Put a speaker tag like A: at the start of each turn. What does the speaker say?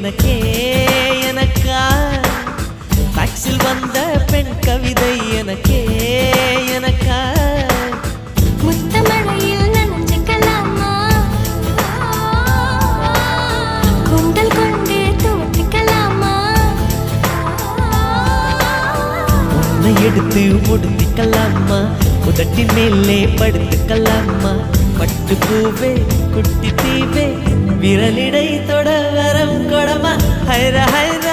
A: எனக்கே எனக்கா டாக்ஸில் வந்த பெண் கவிதை எனக்கே எனக்கா
B: முத்தமழையில் நனைஞ்சுக்கலாமா கூந்தல் கொண்டு துவட்டிக்கலாமா
A: உன்னை எடுத்து முடித்துக்கலாமா உதட்டின் மேலே படுத்துக்கலாமா பட்டு பூவே குட்டி தீவே விரலிடை தொட வரம் கொடமா ஹைர ஹைர